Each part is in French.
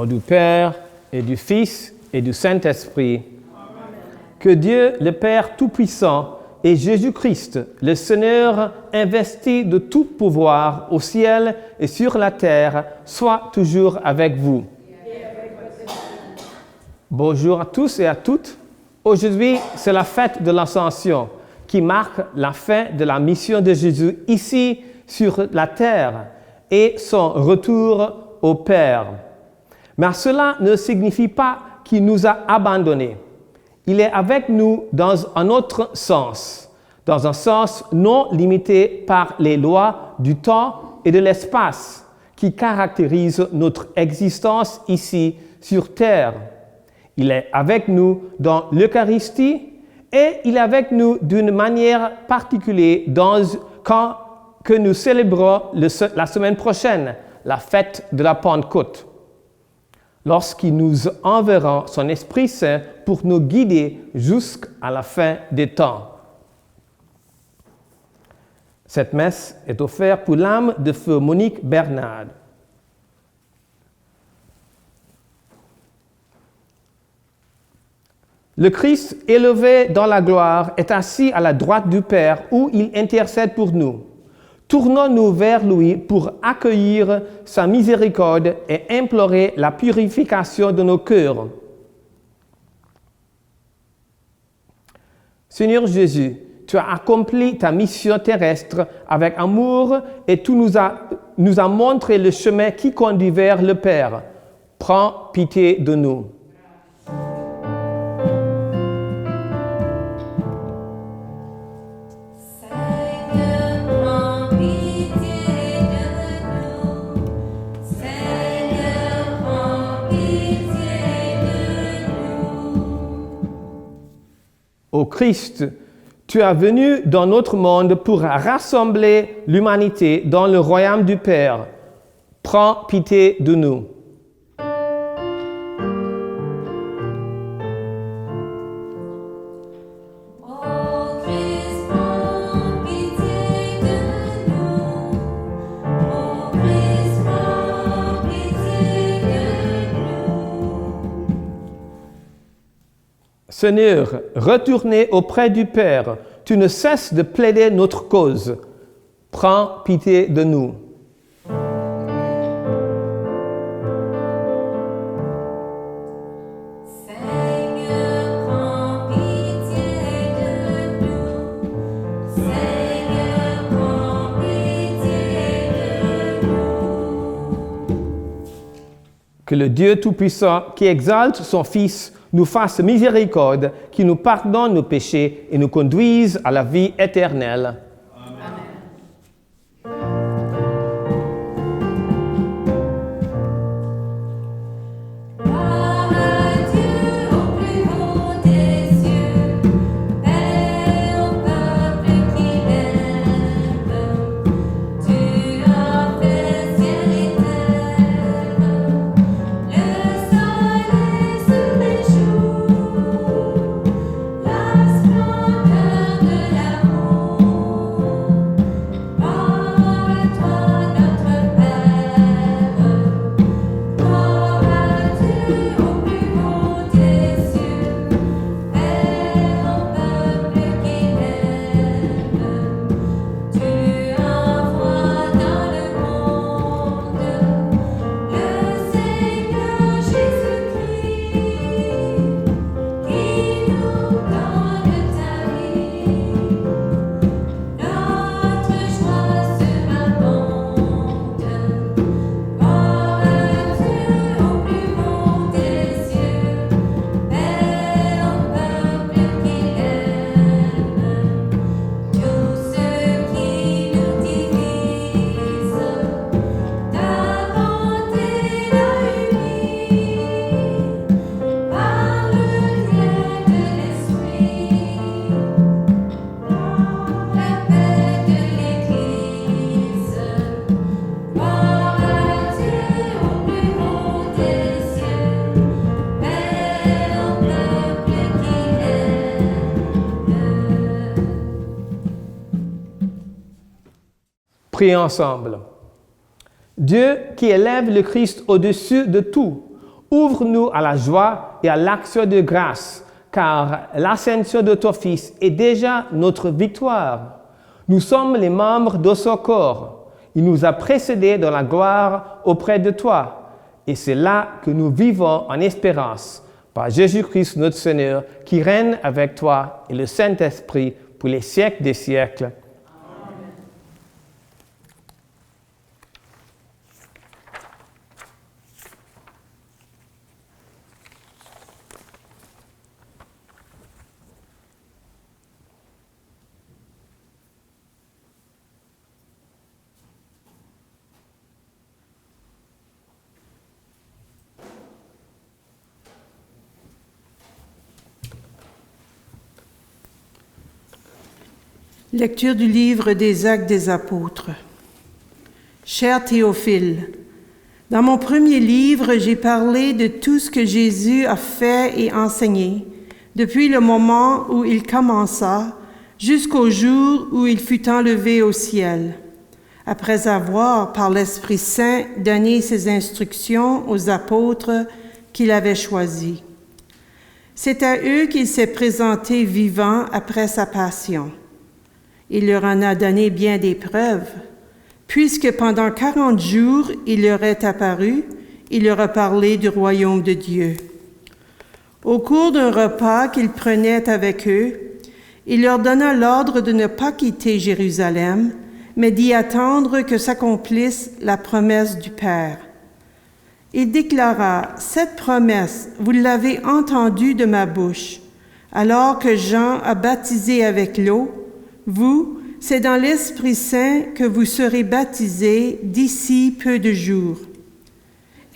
nom du Père et du Fils et du Saint-Esprit. Amen. Que Dieu, le Père Tout-Puissant, et Jésus-Christ, le Seigneur investi de tout pouvoir au ciel et sur la terre, soient toujours avec vous. Bonjour à tous et à toutes. Aujourd'hui, c'est la fête de l'Ascension qui marque la fin de la mission de Jésus ici sur la terre et son retour au Père. Mais cela ne signifie pas qu'il nous a abandonnés. Il est avec nous dans un autre sens, dans un sens non limité par les lois du temps et de l'espace qui caractérisent notre existence ici sur terre. Il est avec nous dans l'Eucharistie et il est avec nous d'une manière particulière que nous célébrons la semaine prochaine, la fête de la Pentecôte, lorsqu'il nous enverra son Esprit Saint pour nous guider jusqu'à la fin des temps. Cette messe est offerte pour l'âme de feu Monique Bernard. Le Christ, élevé dans la gloire, est assis à la droite du Père où il intercède pour nous. Tournons-nous vers lui pour accueillir sa miséricorde et implorer la purification de nos cœurs. Seigneur Jésus, tu as accompli ta mission terrestre avec amour et tu nous as montré le chemin qui conduit vers le Père. Prends pitié de nous. Ô Christ, tu es venu dans notre monde pour rassembler l'humanité dans le royaume du Père. Prends pitié de nous. Seigneur, retournez auprès du Père. Tu ne cesses de plaider notre cause. Prends pitié de nous. Seigneur, prends pitié de nous. Seigneur, prends pitié de nous. Que le Dieu Tout-Puissant, qui exalte son Fils, nous fasse miséricorde, qui nous pardonne nos péchés et nous conduise à la vie éternelle. Amen. Gloire à Dieu au plus haut des cieux, paix au peuple qui l'aime. Tu as fait ciel et terre, le soleil sur les jours, la splendeur de l'amour. Gloire à toi, notre Père. Gloire à Dieu au plus haut des cieux, paix au peuple qui l'aime. Tu envoies dans le monde le Seigneur Jésus-Christ, qui nous donne ta vie. Notre joie surabonde. Gloire à Dieu au plus haut des cieux, paix au peuple qui l'aime. Tous ceux qui nous divisent, ta bonté l'a unis par le lien de l'esprit. La paix de l'Église. Gloire à Dieu au plus haut des cieux, paix au peuple qui l'aime. Prions ensemble. Dieu qui élève le Christ au-dessus de tout, Ouvre-nous à la joie et à l'action de grâce, car l'ascension de ton Fils est déjà notre victoire. Nous sommes les membres de son corps. Il nous a précédés dans la gloire auprès de toi. Et c'est là que nous vivons en espérance, par Jésus-Christ notre Seigneur, qui règne avec toi et le Saint-Esprit pour les siècles des siècles. Lecture du livre des Actes des Apôtres. Cher Théophile, dans mon premier livre, j'ai parlé de tout ce que Jésus a fait et enseigné, depuis le moment où il commença jusqu'au jour où il fut enlevé au ciel, après avoir, par l'Esprit Saint, donné ses instructions aux apôtres qu'il avait choisis. C'est à eux qu'il s'est présenté vivant après sa passion. Il leur en a donné bien des preuves, puisque pendant 40 jours, il leur est apparu, il leur a parlé du royaume de Dieu. Au cours d'un repas qu'il prenait avec eux, il leur donna l'ordre de ne pas quitter Jérusalem, mais d'y attendre que s'accomplisse la promesse du Père. Il déclara, « Cette promesse, vous l'avez entendue de ma bouche, alors que Jean a baptisé avec l'eau. Vous, c'est dans l'Esprit Saint que vous serez baptisés d'ici peu de jours. »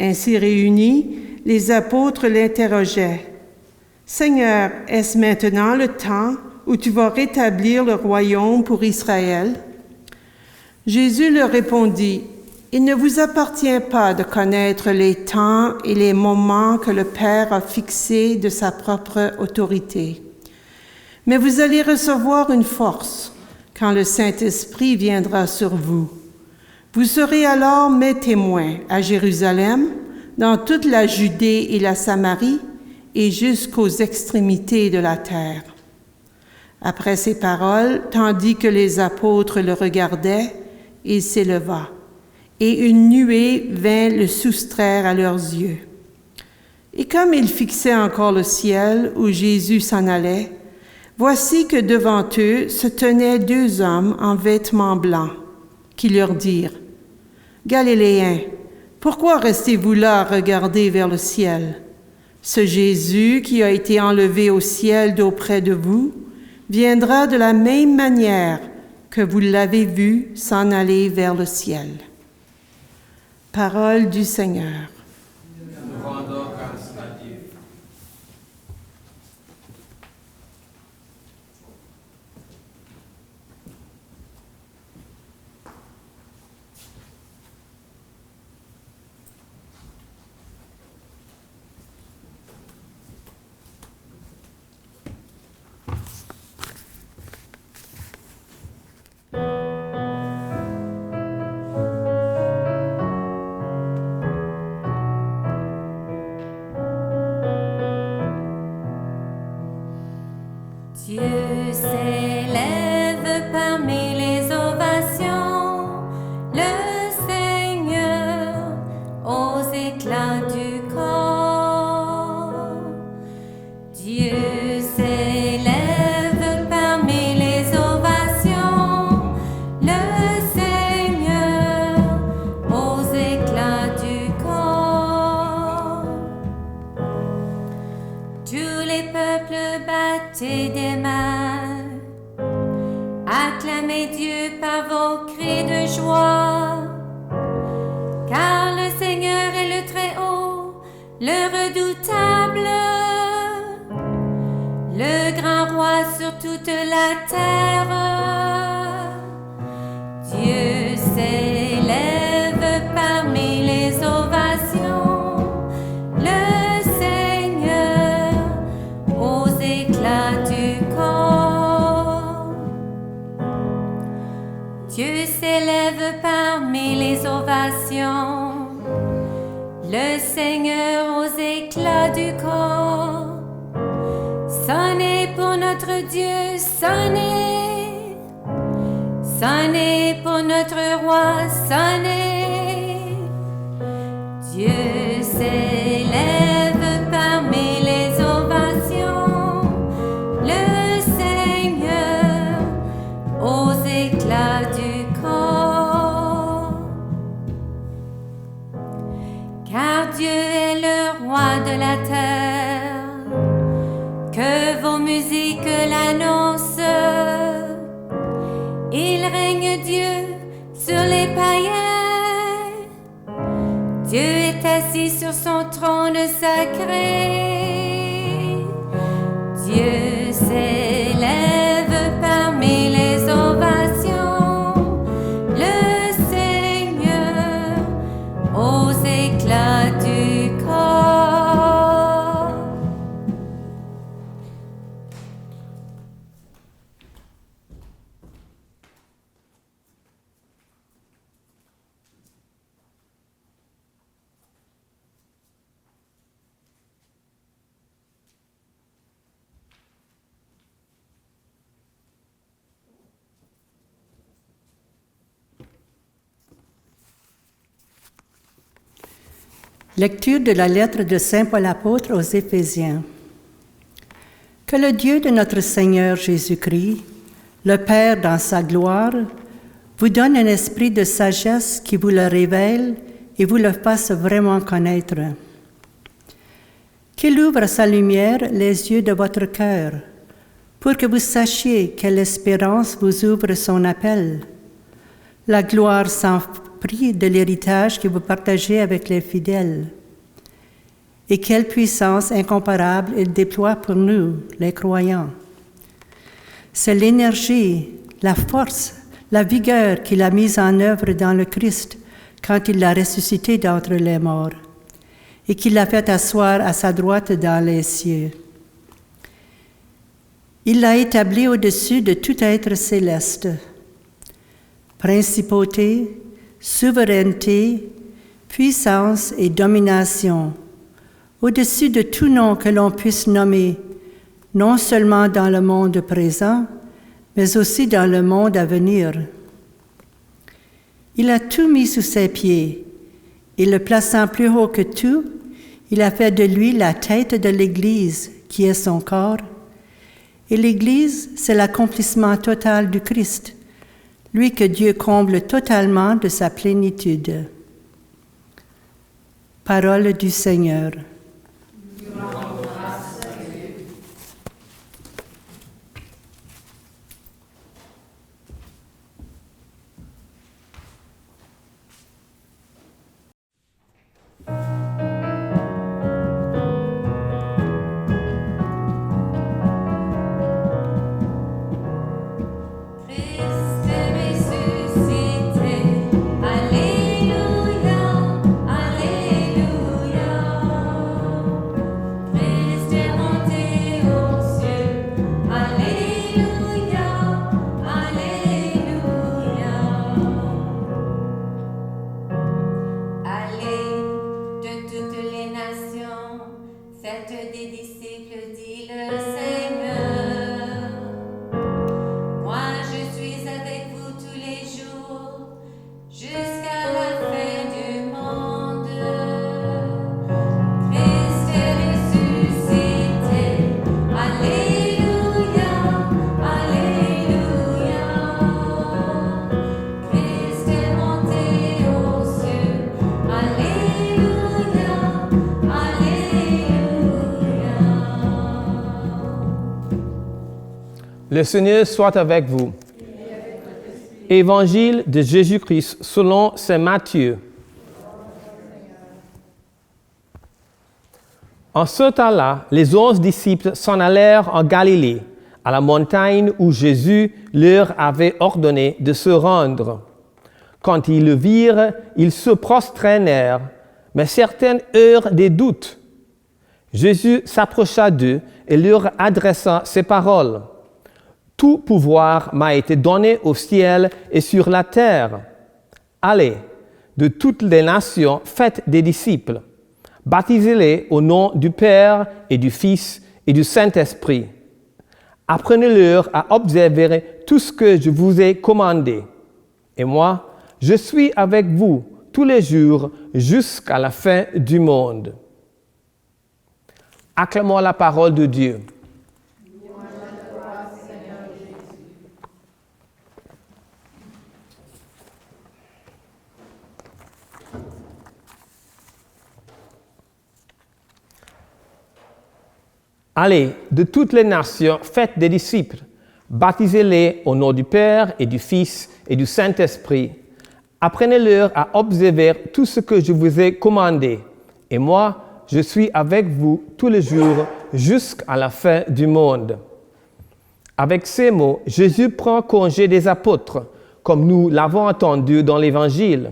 Ainsi réunis, les apôtres l'interrogeaient. « Seigneur, est-ce maintenant le temps où tu vas rétablir le royaume pour Israël? » Jésus leur répondit, « Il ne vous appartient pas de connaître les temps et les moments que le Père a fixés de sa propre autorité. Mais vous allez recevoir une force quand le Saint-Esprit viendra sur vous. Vous serez alors mes témoins à Jérusalem, dans toute la Judée et la Samarie, et jusqu'aux extrémités de la terre. » Après ces paroles, tandis que les apôtres le regardaient, il s'éleva, et une nuée vint le soustraire à leurs yeux. Et comme ils fixaient encore le ciel où Jésus s'en allait, voici que devant eux se tenaient 2 hommes en vêtements blancs, qui leur dirent, « Galiléens, pourquoi restez-vous là à regarder vers le ciel? Ce Jésus qui a été enlevé au ciel d'auprès de vous viendra de la même manière que vous l'avez vu s'en aller vers le ciel. » Parole du Seigneur. Nous rendons grâce à Dieu. Dieu s'élève parmi les ovations, le Seigneur aux éclats du corps. Dieu s'élève parmi les ovations, le Seigneur aux éclats du corps. Tous les peuples battez des mains, acclamez Dieu par vos cris de joie, car le Seigneur est le Très-Haut, le redoutable, le grand roi sur toute la terre. Dieu s'élève parmi les ovations, le Seigneur aux éclats du corps. Dieu s'élève parmi les ovations, le Seigneur aux éclats éclats du corps. Sonnez pour notre Dieu, sonnez. Sonnez pour notre roi, sonnez. Dieu s'élève parmi les ovations. Le Seigneur aux éclats du corps. Car Dieu est le roi de la terre, que vos musiques l'annoncent. Il règne Dieu sur les païens. Dieu est assis sur son trône sacré. Dieu s'élève parmi les ovations. Le Seigneur aux éclats du corps. Lecture de la lettre de Saint Paul apôtre aux Éphésiens. Que le Dieu de notre Seigneur Jésus-Christ, le Père dans sa gloire, vous donne un esprit de sagesse qui vous le révèle et vous le fasse vraiment connaître. Qu'il ouvre sa lumière les yeux de votre cœur, pour que vous sachiez quelle espérance vous ouvre son appel, la gloire sans prix de l'héritage que vous partagez avec les fidèles. Et quelle puissance incomparable il déploie pour nous, les croyants. C'est l'énergie, la force, la vigueur qu'il a mise en œuvre dans le Christ quand il l'a ressuscité d'entre les morts et qu'il l'a fait asseoir à sa droite dans les cieux. Il l'a établi au-dessus de tout être céleste. Principauté, souveraineté, puissance et domination, au-dessus de tout nom que l'on puisse nommer, non seulement dans le monde présent, mais aussi dans le monde à venir. Il a tout mis sous ses pieds, et le plaçant plus haut que tout, il a fait de lui la tête de l'Église, qui est son corps. Et l'Église, c'est l'accomplissement total du Christ, lui que Dieu comble totalement de sa plénitude. Parole du Seigneur. Le Seigneur soit avec vous. Évangile de Jésus-Christ selon saint Matthieu. En ce temps-là, les 11 disciples s'en allèrent en Galilée, à la montagne où Jésus leur avait ordonné de se rendre. Quand ils le virent, ils se prosternèrent, mais certaines eurent des doutes. Jésus s'approcha d'eux et leur adressa ces paroles. « Tout pouvoir m'a été donné au ciel et sur la terre. Allez, de toutes les nations, faites des disciples. Baptisez-les au nom du Père et du Fils et du Saint-Esprit. Apprenez-leur à observer tout ce que je vous ai commandé. Et moi, je suis avec vous tous les jours jusqu'à la fin du monde. Acclamons la parole de Dieu. Allez, de toutes les nations, faites des disciples, baptisez-les au nom du Père et du Fils et du Saint-Esprit. Apprenez-leur à observer tout ce que je vous ai commandé. Et moi, je suis avec vous tous les jours jusqu'à la fin du monde. Avec ces mots, Jésus prend congé des apôtres, comme nous l'avons entendu dans l'Évangile.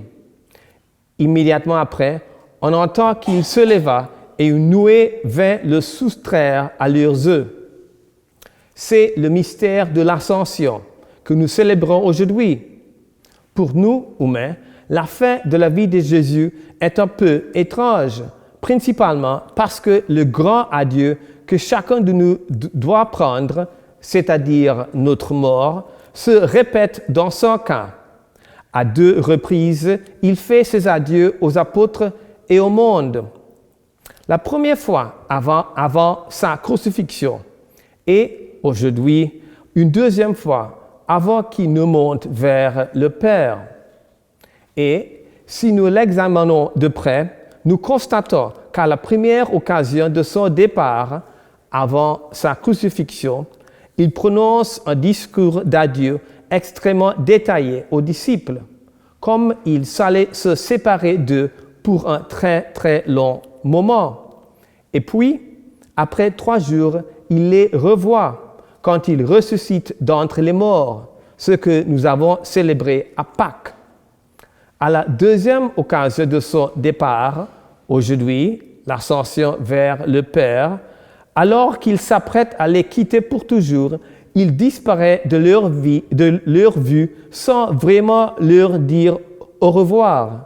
Immédiatement après, on entend qu'il se leva et une nuée vint le soustraire à leurs yeux. C'est le mystère de l'Ascension que nous célébrons aujourd'hui. Pour nous, humains, la fin de la vie de Jésus est un peu étrange, principalement parce que le grand adieu que chacun de nous doit prendre, c'est-à-dire notre mort, se répète dans son cas. À 2 reprises, il fait ses adieux aux apôtres et au monde. La première fois avant sa crucifixion et aujourd'hui, une deuxième fois avant qu'il ne monte vers le Père. Et si nous l'examinons de près, nous constatons qu'à la première occasion de son départ, avant sa crucifixion, il prononce un discours d'adieu extrêmement détaillé aux disciples, comme il allait se séparer d'eux pour un très très long moment. Et puis, après 3 jours, il les revoit quand il ressuscite d'entre les morts, ce que nous avons célébré à Pâques. À la deuxième occasion de son départ, aujourd'hui, l'ascension vers le Père, alors qu'il s'apprête à les quitter pour toujours, il disparaît de leur vue sans vraiment leur dire au revoir,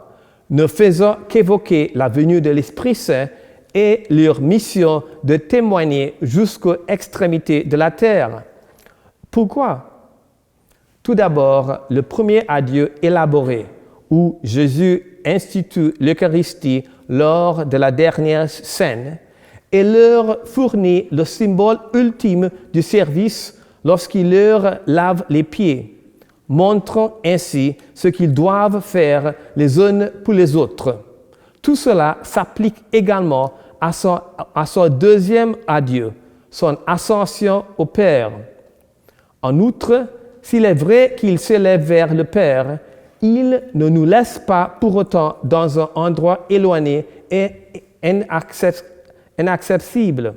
ne faisant qu'évoquer la venue de l'Esprit Saint et leur mission de témoigner jusqu'aux extrémités de la terre. Pourquoi? Tout d'abord, le premier adieu élaboré, où Jésus institue l'Eucharistie lors de la dernière scène et leur fournit le symbole ultime du service lorsqu'il leur lave les pieds, montrant ainsi ce qu'ils doivent faire les uns pour les autres. Tout cela s'applique également à son deuxième adieu, son ascension au Père. En outre, s'il est vrai qu'il s'élève vers le Père, il ne nous laisse pas pour autant dans un endroit éloigné et inaccessible.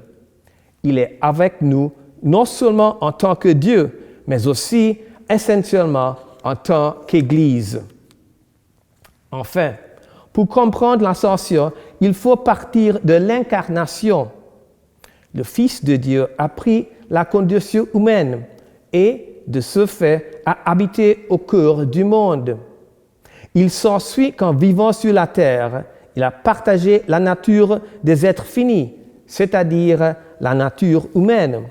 Il est avec nous non seulement en tant que Dieu, mais aussi essentiellement en tant qu'Église. Enfin, pour comprendre l'ascension, il faut partir de l'incarnation. Le Fils de Dieu a pris la condition humaine et, de ce fait, a habité au cœur du monde. Il s'ensuit qu'en vivant sur la terre, il a partagé la nature des êtres finis, c'est-à-dire la nature humaine.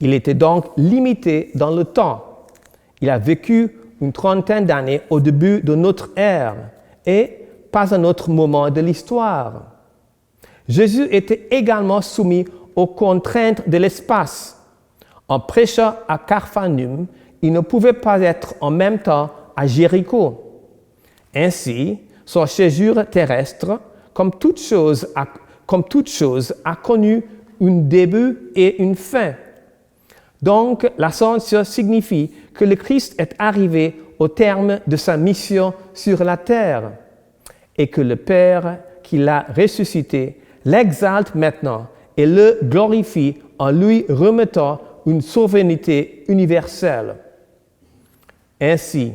Il était donc limité dans le temps. Il a vécu une 30aine d'années au début de notre ère et pas à un autre moment de l'histoire. Jésus était également soumis aux contraintes de l'espace. En prêchant à Capharnaüm, il ne pouvait pas être en même temps à Jéricho. Ainsi, son séjour terrestre, comme toute chose, a connu un début et une fin. Donc, l'ascension signifie que le Christ est arrivé au terme de sa mission sur la terre et que le Père qui l'a ressuscité l'exalte maintenant et le glorifie en lui remettant une souveraineté universelle. Ainsi,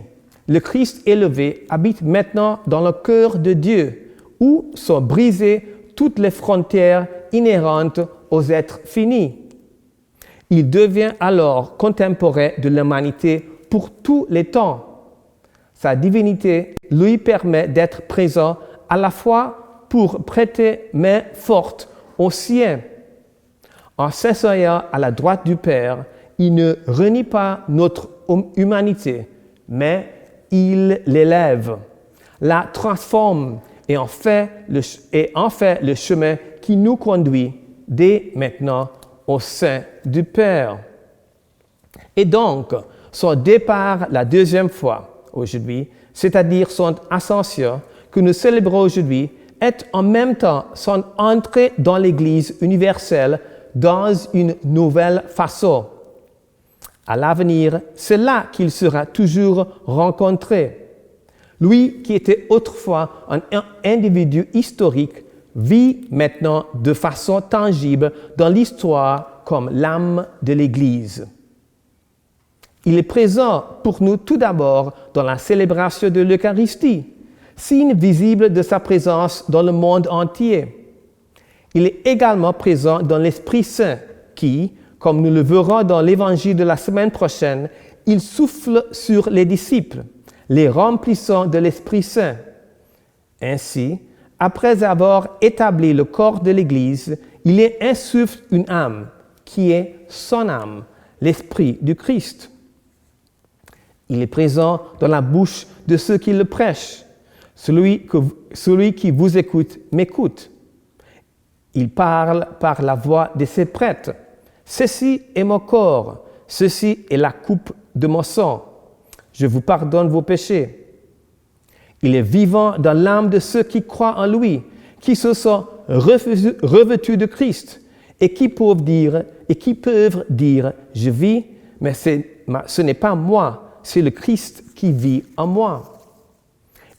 le Christ élevé habite maintenant dans le cœur de Dieu, où sont brisées toutes les frontières inhérentes aux êtres finis. Il devient alors contemporain de l'humanité pour tous les temps. Sa divinité lui permet d'être présent à la fois pour prêter main forte aux siens. En s'asseyant à la droite du Père, il ne renie pas notre humanité, mais il l'élève, la transforme et en fait le chemin qui nous conduit dès maintenant au sein du Père. Et donc, son départ la deuxième fois aujourd'hui, c'est-à-dire son ascension que nous célébrons aujourd'hui, est en même temps son entrée dans l'Église universelle dans une nouvelle façon. À l'avenir, c'est là qu'il sera toujours rencontré. Lui qui était autrefois un individu historique vit maintenant de façon tangible dans l'histoire comme l'âme de l'Église. Il est présent pour nous tout d'abord dans la célébration de l'Eucharistie, signe visible de sa présence dans le monde entier. Il est également présent dans l'Esprit Saint qui, comme nous le verrons dans l'Évangile de la semaine prochaine, il souffle sur les disciples, les remplissant de l'Esprit Saint. Ainsi, après avoir établi le corps de l'Église, il y insuffle une âme, qui est son âme, l'Esprit du Christ. Il est présent dans la bouche de ceux qui le prêchent. Celui qui vous écoute m'écoute. Il parle par la voix de ses prêtres. Ceci est mon corps, ceci est la coupe de mon sang. Je vous pardonne vos péchés. Il est vivant dans l'âme de ceux qui croient en lui, qui se sont revêtus de Christ et qui peuvent dire, je vis, mais ce n'est pas moi, c'est le Christ qui vit en moi.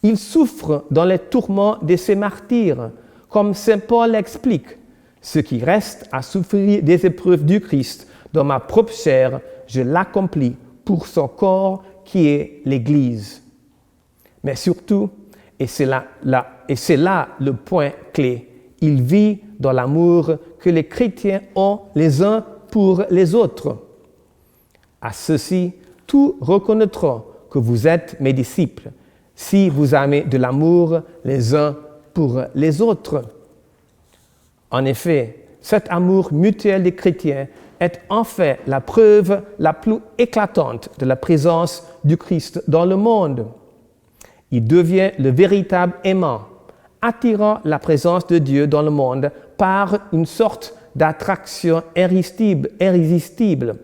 Il souffre dans les tourments de ses martyrs, comme saint Paul l'explique. Ce qui reste à souffrir des épreuves du Christ dans ma propre chair, je l'accomplis pour son corps qui est l'Église. Mais surtout, et c'est là le point clé, il vit dans l'amour que les chrétiens ont les uns pour les autres. À ceux-ci, tous reconnaîtront que vous êtes mes disciples, si vous avez de l'amour les uns pour les autres. En effet, cet amour mutuel des chrétiens est en fait la preuve la plus éclatante de la présence du Christ dans le monde. Il devient le véritable aimant, attirant la présence de Dieu dans le monde par une sorte d'attraction irrésistible.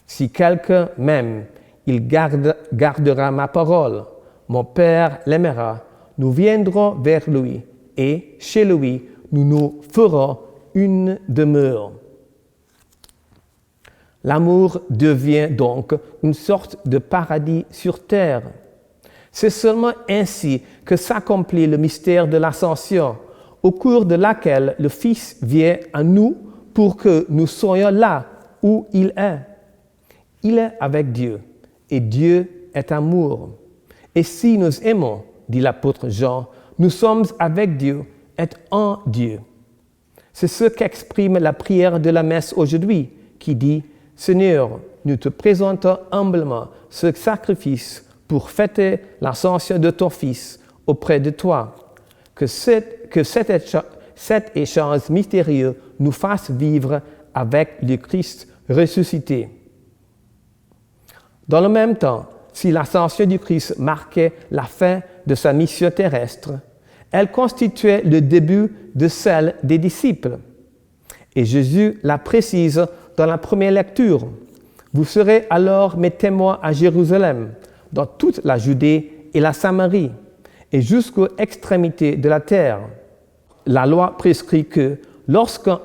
Si quelqu'un m'aime, il gardera ma parole. Mon Père l'aimera. Nous viendrons vers lui et chez lui, nous nous ferons une demeure. L'amour devient donc une sorte de paradis sur terre. C'est seulement ainsi que s'accomplit le mystère de l'ascension, au cours de laquelle le Fils vient à nous pour que nous soyons là où il est. Il est avec Dieu et Dieu est amour. Et si nous aimons, dit l'apôtre Jean, nous sommes avec Dieu et en Dieu. C'est ce qu'exprime la prière de la messe aujourd'hui, qui dit « Seigneur, nous te présentons humblement ce sacrifice pour fêter l'ascension de ton Fils auprès de toi. Que cet échange mystérieux nous fasse vivre avec le Christ ressuscité. » Dans le même temps, si l'ascension du Christ marquait la fin de sa mission terrestre, elle constituait le début de celle des disciples. Et Jésus la précise dans la première lecture. « Vous serez alors mes témoins à Jérusalem, dans toute la Judée et la Samarie, et jusqu'aux extrémités de la terre. » La loi prescrit que lorsqu'un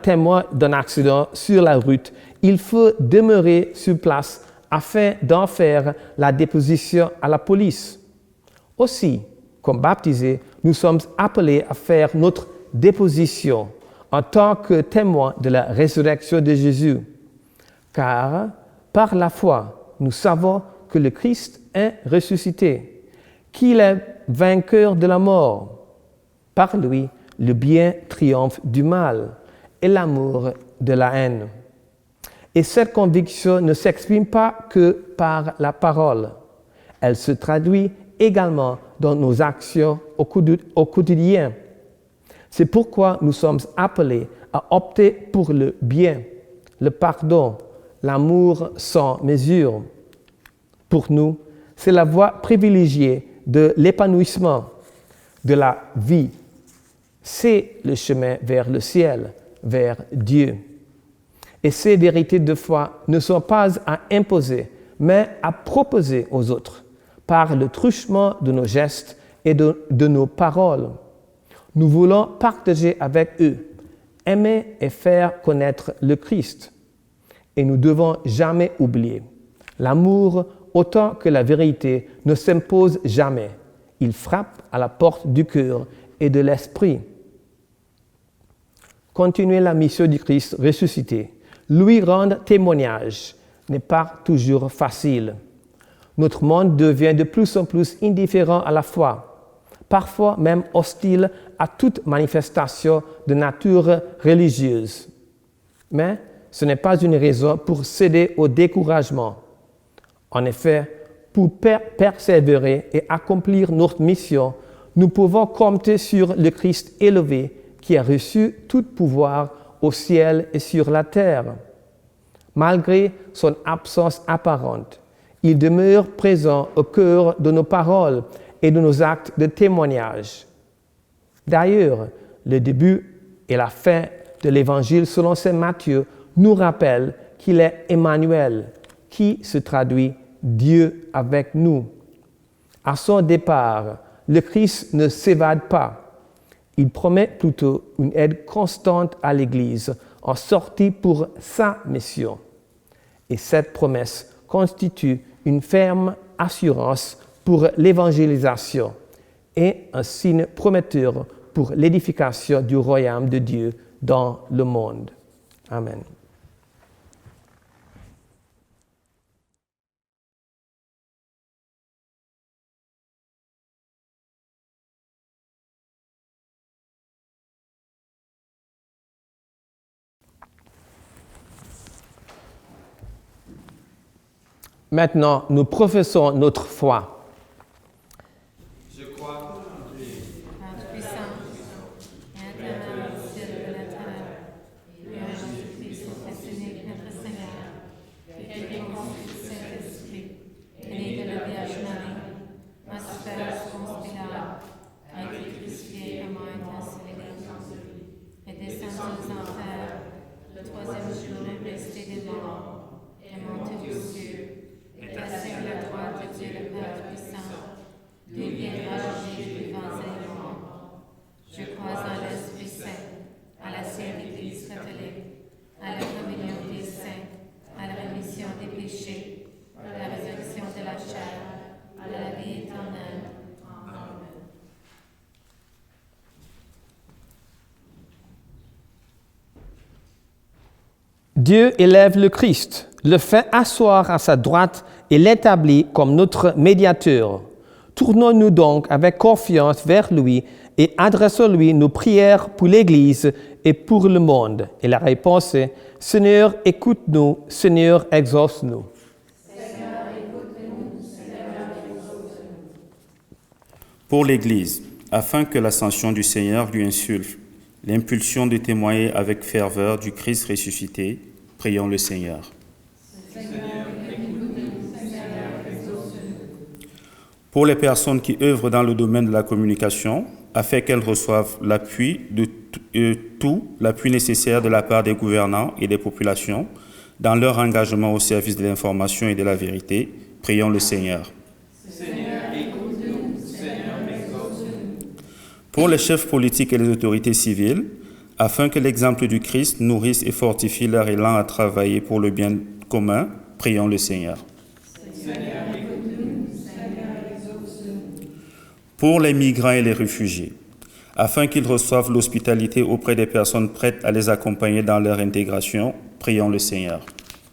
témoin d'un accident sur la route, il faut demeurer sur place afin d'en faire la déposition à la police. Aussi, comme baptisés, nous sommes appelés à faire notre déposition en tant que témoins de la résurrection de Jésus. Car, par la foi, nous savons que le Christ est ressuscité, qu'il est vainqueur de la mort. Par lui, le bien triomphe du mal et l'amour de la haine. Et cette conviction ne s'exprime pas que par la parole. Elle se traduit également dans nos actions au quotidien. C'est pourquoi nous sommes appelés à opter pour le bien, le pardon, l'amour sans mesure. Pour nous, c'est la voie privilégiée de l'épanouissement, de la vie. C'est le chemin vers le ciel, vers Dieu. Et ces vérités de foi ne sont pas à imposer, mais à proposer aux autres par le truchement de nos gestes et de nos paroles. Nous voulons partager avec eux, aimer et faire connaître le Christ. Et nous ne devons jamais oublier, l'amour autant que la vérité ne s'impose jamais. Il frappe à la porte du cœur et de l'esprit. Continuer la mission du Christ ressuscité, lui rendre témoignage, n'est pas toujours facile. Notre monde devient de plus en plus indifférent à la foi, parfois même hostile à toute manifestation de nature religieuse. Mais ce n'est pas une raison pour céder au découragement. En effet, pour persévérer et accomplir notre mission, nous pouvons compter sur le Christ élevé qui a reçu tout pouvoir au ciel et sur la terre. Malgré son absence apparente, il demeure présent au cœur de nos paroles et de nos actes de témoignage. D'ailleurs, le début et la fin de l'Évangile selon saint Matthieu nous rappellent qu'il est Emmanuel, qui se traduit Dieu avec nous. À son départ, le Christ ne s'évade pas. Il promet plutôt une aide constante à l'Église en sortie pour sa mission. Et cette promesse constitue une ferme assurance pour l'évangélisation et un signe prometteur pour l'édification du royaume de Dieu dans le monde. Amen. Maintenant, nous professons notre foi. Je crois en Dieu, Père puissant, éternel au ciel et à la terre, et en Jésus-Christ, notre unique, notre Seigneur, qui est conçu du Saint-Esprit, né de la Vierge Marie, a souffert sous Ponce Pilate, a été crucifié et mort et ensevelie, est descendu aux enfers, le troisième jour est resté des morts, est monté aux cieux, est assis à la droite de Dieu le Père puissant, d'où viendra juger les vivants et les morts. Je crois en l'Esprit Saint, à la Sainte Église catholique, à la communion des saints, à la rémission des péchés, à la résurrection de la chair, à la vie éternelle. Amen. Dieu élève le Christ, le fait asseoir à sa droite et l'établit comme notre médiateur. Tournons-nous donc avec confiance vers lui et adressons-lui nos prières pour l'Église et pour le monde. Et la réponse est « Seigneur, écoute-nous, Seigneur, exauce-nous. » Seigneur, écoute-nous, Seigneur, exauce-nous. Pour l'Église, afin que l'ascension du Seigneur lui insuffle l'impulsion de témoigner avec ferveur du Christ ressuscité, prions le Seigneur. Pour les personnes qui œuvrent dans le domaine de la communication, afin qu'elles reçoivent l'appui l'appui nécessaire de la part des gouvernants et des populations dans leur engagement au service de l'information et de la vérité, prions le Seigneur. Seigneur, écoute-nous, Seigneur, exauce-nous. Pour les chefs politiques et les autorités civiles, afin que l'exemple du Christ nourrisse et fortifie leur élan à travailler pour le bien commun, prions le Seigneur. Seigneur, écoute-nous, Seigneur, exauce-nous. Pour les migrants et les réfugiés, afin qu'ils reçoivent l'hospitalité auprès des personnes prêtes à les accompagner dans leur intégration, prions le Seigneur.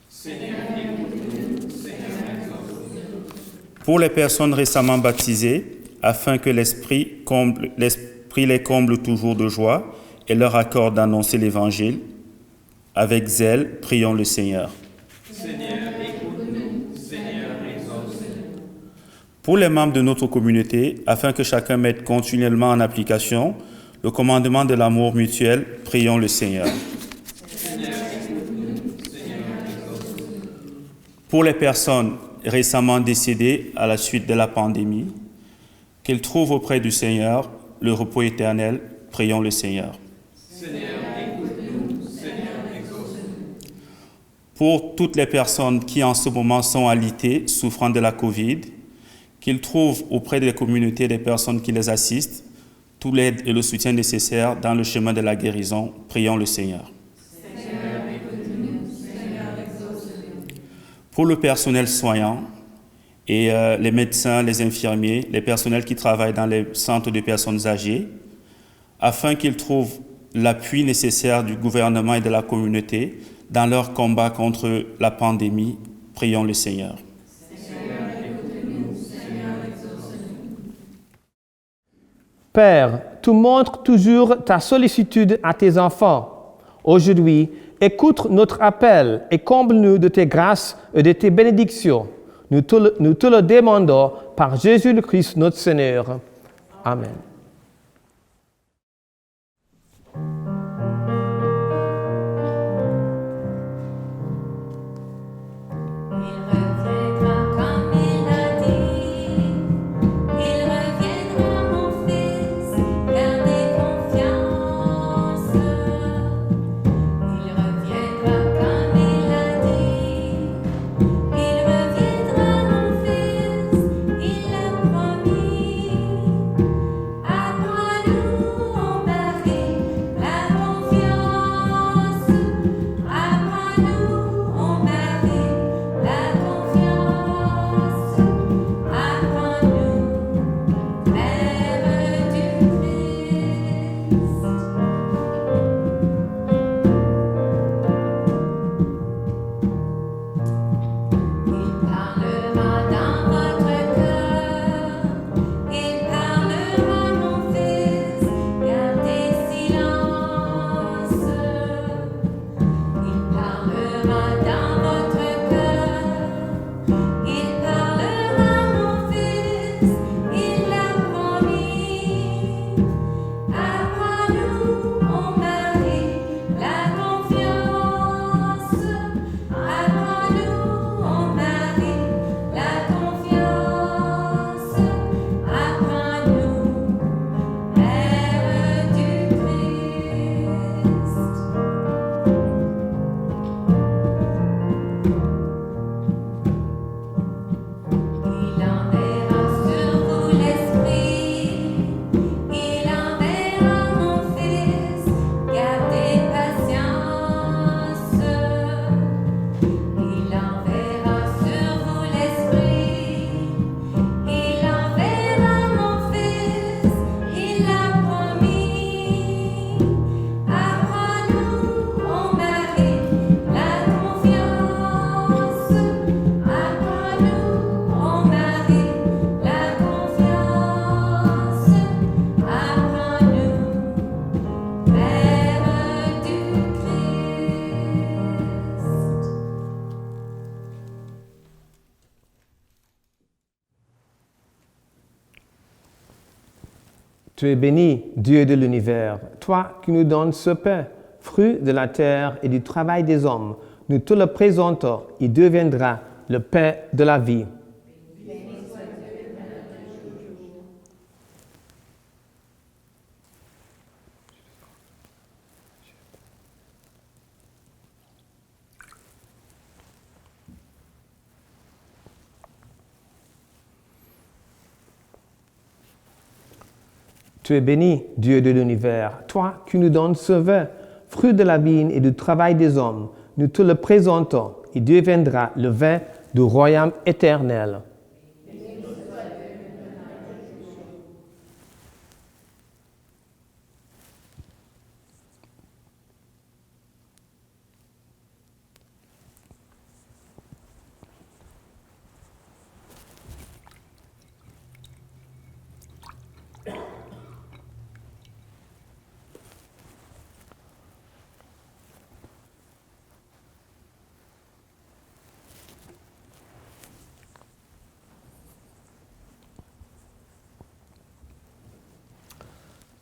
Seigneur, écoute-nous, Seigneur, exauce-nous. Pour les personnes récemment baptisées, afin que l'Esprit les comble toujours de joie et leur accorde d'annoncer l'Évangile, avec zèle, prions le Seigneur. Seigneur, écoute-nous, Seigneur, exauce-nous. Pour les membres de notre communauté, afin que chacun mette continuellement en application le commandement de l'amour mutuel, prions le Seigneur. Pour les personnes récemment décédées à la suite de la pandémie, qu'ils trouvent auprès du Seigneur le repos éternel, prions le Seigneur. Pour toutes les personnes qui en ce moment sont alitées, souffrant de la COVID, qu'ils trouvent auprès des communautés des personnes qui les assistent toute l'aide et le soutien nécessaires dans le chemin de la guérison, prions le Seigneur. Pour le personnel soignant et les médecins, les infirmiers, les personnels qui travaillent dans les centres de personnes âgées, afin qu'ils trouvent l'appui nécessaire du gouvernement et de la communauté dans leur combat contre la pandémie, prions le Seigneur. Père, tu montres toujours ta sollicitude à tes enfants. Aujourd'hui, écoute notre appel et comble-nous de tes grâces et de tes bénédictions. Nous te le demandons par Jésus le Christ, notre Seigneur. Amen. Tu es béni, Dieu de l'univers, toi qui nous donnes ce pain, fruit de la terre et du travail des hommes. Nous te le présentons, il deviendra le pain de la vie. Tu es béni, Dieu de l'univers, toi qui nous donnes ce vin, fruit de la vigne et du travail des hommes. Nous te le présentons, il deviendra le vin du royaume éternel.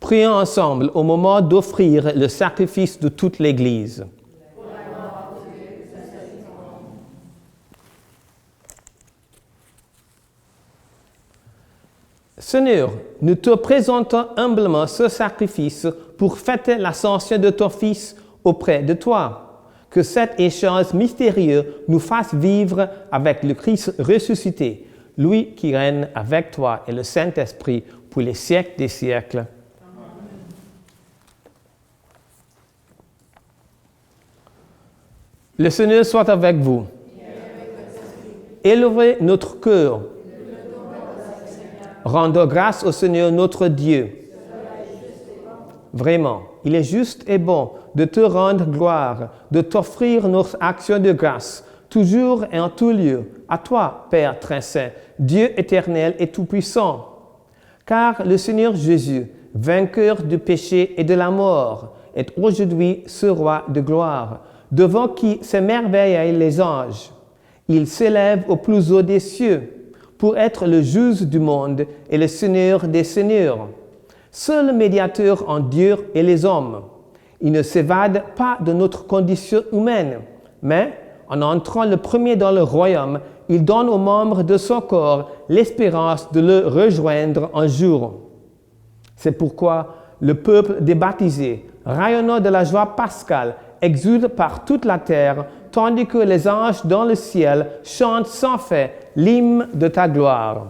Prions ensemble au moment d'offrir le sacrifice de toute l'Église. Seigneur, nous te présentons humblement ce sacrifice pour fêter l'ascension de ton Fils auprès de toi. Que cet échange mystérieux nous fasse vivre avec le Christ ressuscité, lui qui règne avec toi et le Saint-Esprit pour les siècles des siècles. Le Seigneur soit avec vous. Élevez notre cœur. Rendons grâce au Seigneur notre Dieu. Vraiment, il est juste et bon de te rendre gloire, de t'offrir notre action de grâce, toujours et en tout lieu, à toi, Père très saint, Dieu éternel et tout-puissant. Car le Seigneur Jésus, vainqueur du péché et de la mort, est aujourd'hui ce roi de gloire, devant qui s'émerveillent les anges. Il s'élève au plus haut des cieux, pour être le juge du monde et le Seigneur des seigneurs, seul médiateur entre Dieu et les hommes. Il ne s'évade pas de notre condition humaine, mais en entrant le premier dans le royaume, il donne aux membres de son corps l'espérance de le rejoindre un jour. C'est pourquoi le peuple des baptisés, rayonnant de la joie pascale, exulte par toute la terre, tandis que les anges dans le ciel chantent sans fin l'hymne de ta gloire.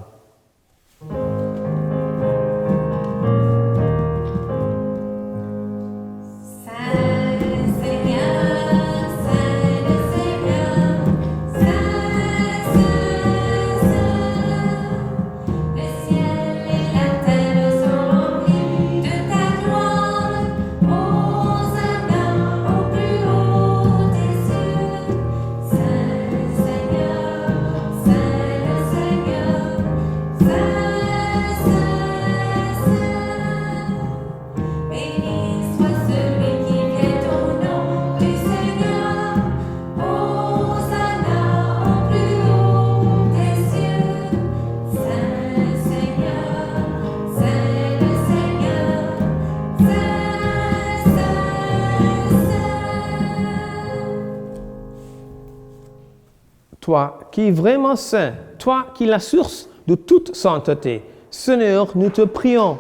Toi qui es vraiment saint, toi qui es la source de toute sainteté, Seigneur, nous te prions.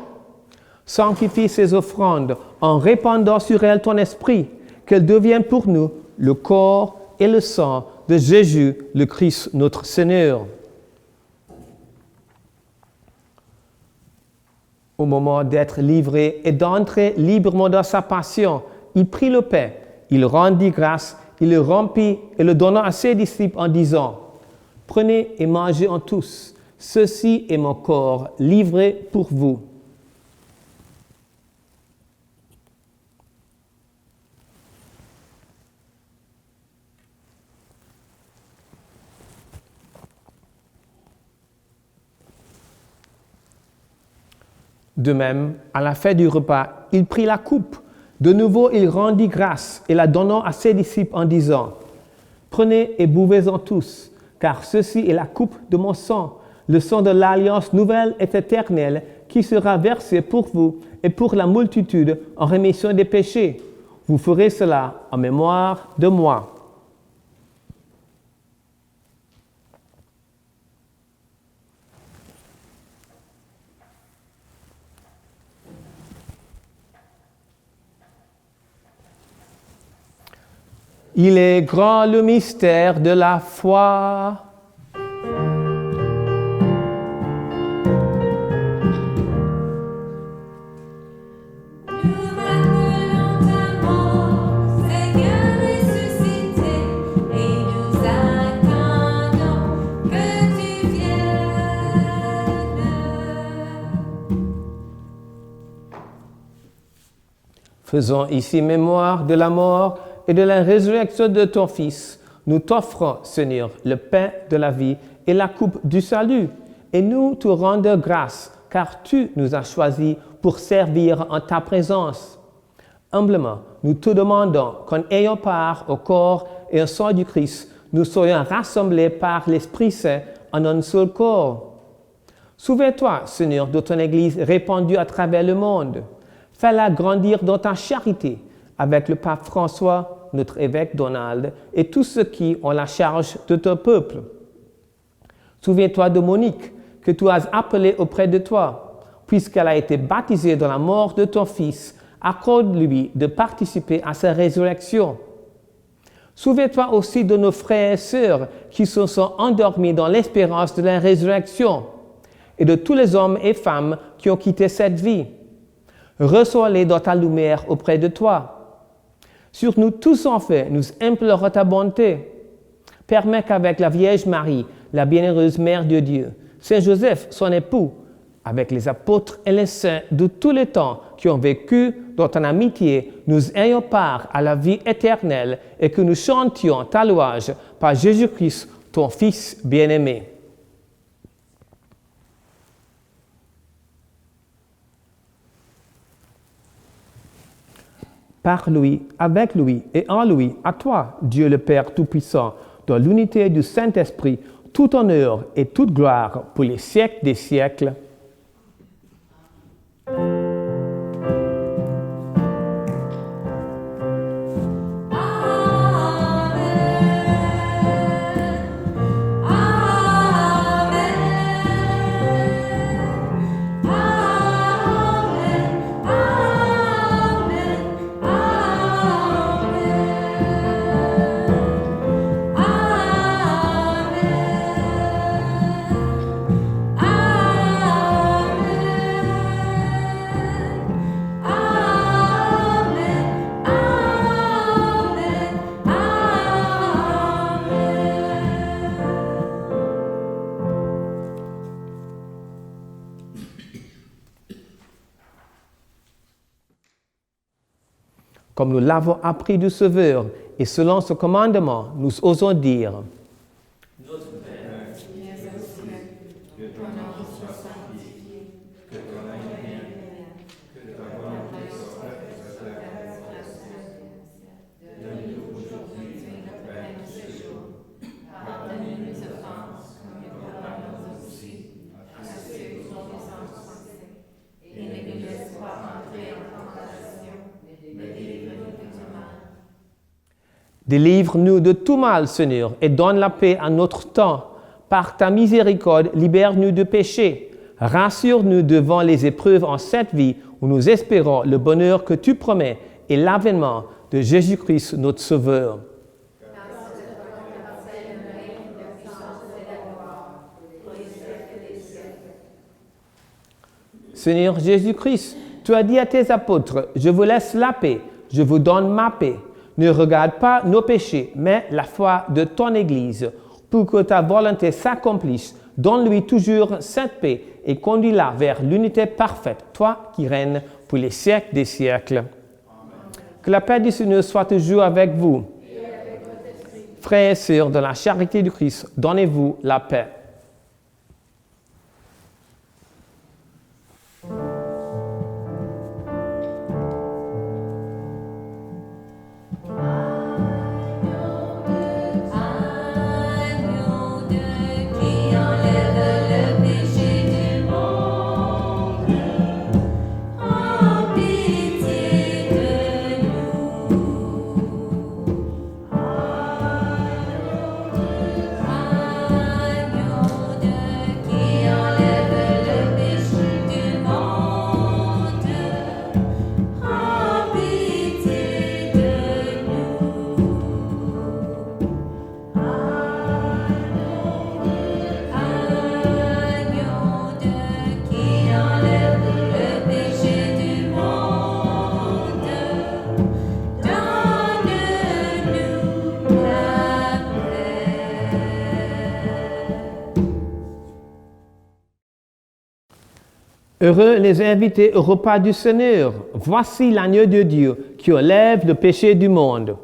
Sanctifie ces offrandes en répandant sur elles ton esprit, qu'elles deviennent pour nous le corps et le sang de Jésus, le Christ, notre Seigneur. Au moment d'être livré et d'entrer librement dans sa passion, il prit le pain, il rendit grâce, il le rompit et le donna à ses disciples en disant, « Prenez et mangez en tous, ceci est mon corps livré pour vous. » De même, à la fin du repas, il prit la coupe. De nouveau, il rendit grâce et la donnant à ses disciples en disant, « Prenez et buvez-en tous, car ceci est la coupe de mon sang, le sang de l'alliance nouvelle et éternelle qui sera versé pour vous et pour la multitude en rémission des péchés. Vous ferez cela en mémoire de moi. » Il est grand le mystère de la foi. Nous rappelons ta mort, Seigneur ressuscité, et nous attendons que tu viennes. Faisons ici mémoire de la mort et de la résurrection de ton Fils. Nous t'offrons, Seigneur, le pain de la vie et la coupe du salut, et nous te rendons grâce, car tu nous as choisis pour servir en ta présence. Humblement, nous te demandons qu'en ayant part au corps et au sang du Christ, nous soyons rassemblés par l'Esprit Saint en un seul corps. Souviens-toi, Seigneur, de ton Église répandue à travers le monde. Fais-la grandir dans ta charité avec le pape François, notre évêque Donald et tous ceux qui ont la charge de ton peuple. Souviens-toi de Monique, que tu as appelée auprès de toi, puisqu'elle a été baptisée dans la mort de ton Fils. Accorde-lui de participer à sa résurrection. Souviens-toi aussi de nos frères et sœurs qui se sont endormis dans l'espérance de la résurrection et de tous les hommes et femmes qui ont quitté cette vie. Reçois-les dans ta lumière auprès de toi. Sur nous tous en fait, nous implorons ta bonté. Permets qu'avec la Vierge Marie, la bienheureuse Mère de Dieu, Saint Joseph, son époux, avec les apôtres et les saints de tous les temps qui ont vécu dans ton amitié, nous ayons part à la vie éternelle et que nous chantions ta louange par Jésus-Christ, ton Fils bien-aimé. Par lui, avec lui et en lui, à toi, Dieu le Père Tout-Puissant, dans l'unité du Saint-Esprit, tout honneur et toute gloire pour les siècles des siècles. Comme nous l'avons appris du Sauveur, et selon ce commandement, nous osons dire Notre Père, qui es aux cieux, que ton nom soit sanctifié, que ton règne vienne, que ta volonté soit faite sur la terre comme au ciel. Donne-nous aujourd'hui notre pain de ce jour. Pardonne-nous nos offenses, comme nous pardonnons aussi à ceux qui nous ont offensés. Et ne nous laisse pas entrer en tentation, mais délivre-nous de tout mal. Délivre-nous de tout mal, Seigneur, et donne la paix à notre temps. Par ta miséricorde, libère-nous de péché. Rassure-nous devant les épreuves en cette vie où nous espérons le bonheur que tu promets et l'avènement de Jésus-Christ, notre Sauveur. Seigneur Jésus-Christ, tu as dit à tes apôtres, « Je vous laisse la paix, je vous donne ma paix. Ne regarde pas nos péchés, mais la foi de ton Église. Pour que ta volonté s'accomplisse, donne-lui toujours cette paix et conduis-la vers l'unité parfaite, toi qui règnes pour les siècles des siècles. » Que la paix du Seigneur soit toujours avec vous. Frères et sœurs, dans la charité du Christ, donnez-vous la paix. Heureux les invités au repas du Seigneur. Voici l'agneau de Dieu qui enlève le péché du monde.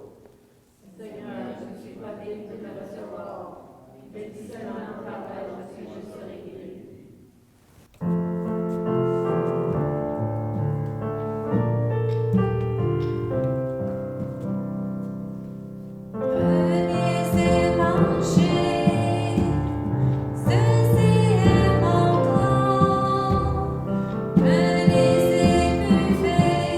Venez et buvez.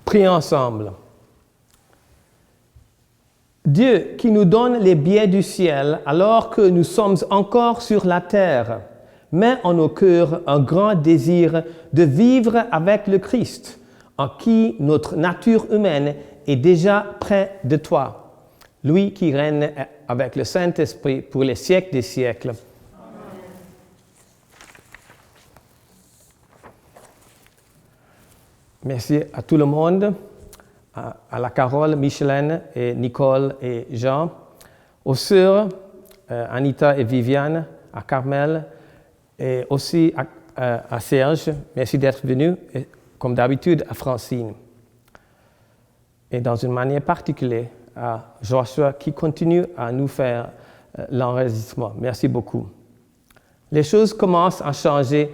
Prions ensemble. Dieu qui nous donne les biens du ciel alors que nous sommes encore sur la terre, met en nos cœurs un grand désir de vivre avec le Christ, en qui notre nature humaine est déjà près de toi, lui qui règne avec le Saint-Esprit pour les siècles des siècles. Merci à tout le monde, à la Carole, Micheline et Nicole et Jean, aux sœurs Anita et Viviane, à Carmel et aussi à Serge. Merci d'être venu, et, comme d'habitude, à Francine. Et dans une manière particulière, à Joshua qui continue à nous faire l'enregistrement. Merci beaucoup. Les choses commencent à changer.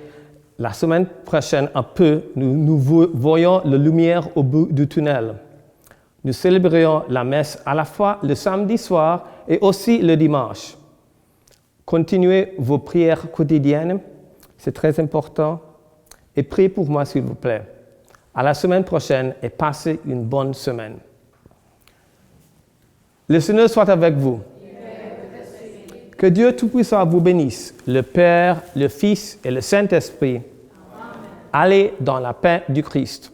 La semaine prochaine, un peu, nous voyons la lumière au bout du tunnel. Nous célébrerons la messe à la fois le samedi soir et aussi le dimanche. Continuez vos prières quotidiennes, c'est très important. Et priez pour moi, s'il vous plaît. À la semaine prochaine et passez une bonne semaine. Le Seigneur soit avec vous. Que Dieu Tout-Puissant vous bénisse, le Père, le Fils et le Saint-Esprit. Allez dans la paix du Christ.